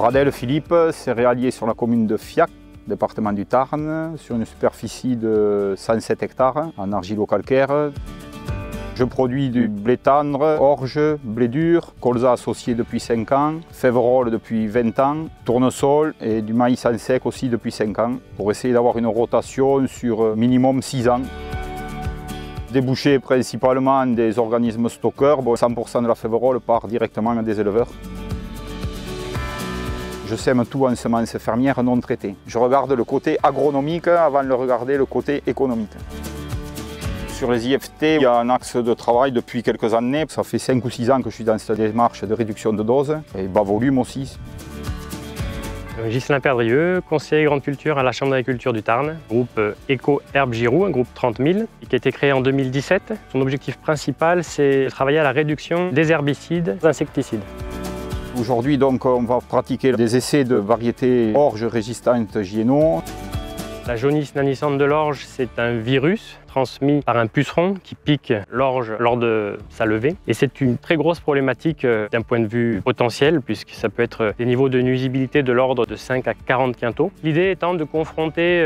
Bradel Philippe, céréalier sur la commune de Fiac, département du Tarn, sur une superficie de 107 hectares en argilo-calcaire. Je produis du blé tendre, orge, blé dur, colza associé depuis 5 ans, févrole depuis 20 ans, tournesol et du maïs en sec aussi depuis 5 ans, pour essayer d'avoir une rotation sur minimum 6 ans. Débouché principalement des organismes stockeurs, 100% de la févrole part directement à des éleveurs. Je sème tout en semences fermières non traitées. Je regarde le côté agronomique avant de regarder le côté économique. Sur les IFT, il y a un axe de travail depuis quelques années. Ça fait 5 ou 6 ans que je suis dans cette démarche de réduction de dose et bas volume aussi. Ghislain Perdrieux, conseiller grande culture à la Chambre d'agriculture du Tarn, groupe Eco-Herbe Giroux, un groupe 30 000, qui a été créé en 2017. Son objectif principal, c'est de travailler à la réduction des herbicides, des insecticides. Aujourd'hui, donc, on va pratiquer des essais de variétés orge résistantes JNO. La jaunisse naniscente de l'orge, c'est un virus transmis par un puceron qui pique l'orge lors de sa levée. Et c'est une très grosse problématique d'un point de vue potentiel, puisque ça peut être des niveaux de nuisibilité de l'ordre de 5 à 40 quintaux. L'idée étant de confronter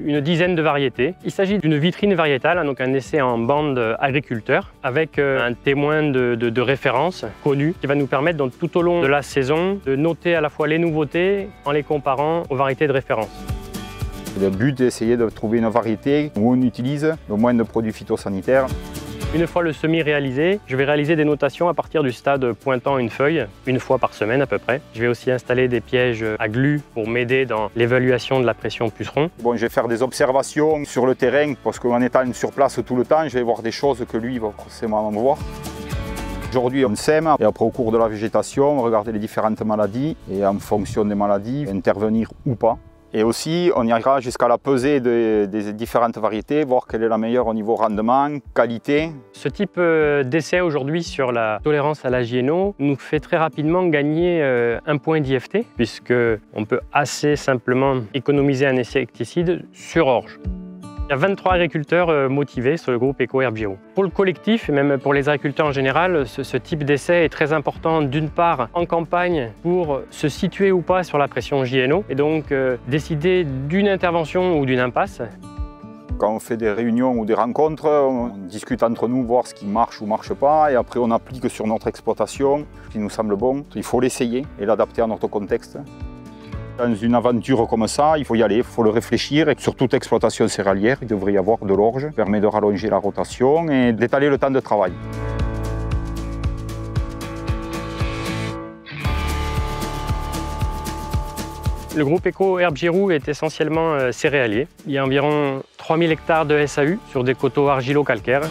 une dizaine de variétés. Il s'agit d'une vitrine variétale, donc un essai en bande agriculteur, avec un témoin de référence connu, qui va nous permettre donc, tout au long de la saison de noter à la fois les nouveautés en les comparant aux variétés de référence. Le but est d'essayer de trouver une variété où on utilise le moins de produits phytosanitaires. Une fois le semis réalisé, je vais réaliser des notations à partir du stade pointant une feuille, une fois par semaine à peu près. Je vais aussi installer des pièges à glu pour m'aider dans l'évaluation de la pression puceron. Bon, je vais faire des observations sur le terrain parce qu'en étant sur place tout le temps, je vais voir des choses que lui va forcément voir. Aujourd'hui, on sème et après, au cours de la végétation, regarder les différentes maladies et en fonction des maladies, intervenir ou pas. Et aussi, on ira jusqu'à la pesée des différentes variétés, voir quelle est la meilleure au niveau rendement, qualité. Ce type d'essai aujourd'hui sur la tolérance à la JNO nous fait très rapidement gagner un point d'IFT, puisqu'on peut assez simplement économiser un insecticide sur orge. Il y a 23 agriculteurs motivés sur le groupe Eco-Herbe Giroux. Pour le collectif et même pour les agriculteurs en général, ce type d'essai est très important d'une part en campagne pour se situer ou pas sur la pression JNO et donc décider d'une intervention ou d'une impasse. Quand on fait des réunions ou des rencontres, on discute entre nous, voir ce qui marche ou ne marche pas et après on applique sur notre exploitation ce qui nous semble bon. Il faut l'essayer et l'adapter à notre contexte. Dans une aventure comme ça, il faut y aller, il faut le réfléchir et sur toute exploitation céréalière, il devrait y avoir de l'orge, qui permet de rallonger la rotation et d'étaler le temps de travail. Le groupe Eco-Herbe Giroux est essentiellement céréalier. Il y a environ 3000 hectares de SAU sur des coteaux argilo-calcaires.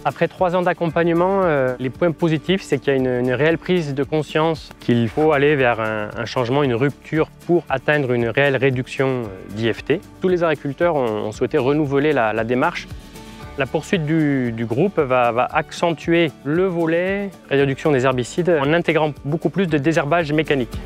Après 3 ans d'accompagnement, les points positifs, c'est qu'il y a une réelle prise de conscience qu'il faut aller vers un changement, une rupture pour atteindre une réelle réduction d'IFT. Tous les agriculteurs ont souhaité renouveler la démarche. La poursuite du groupe va accentuer le volet réduction des herbicides en intégrant beaucoup plus de désherbage mécanique.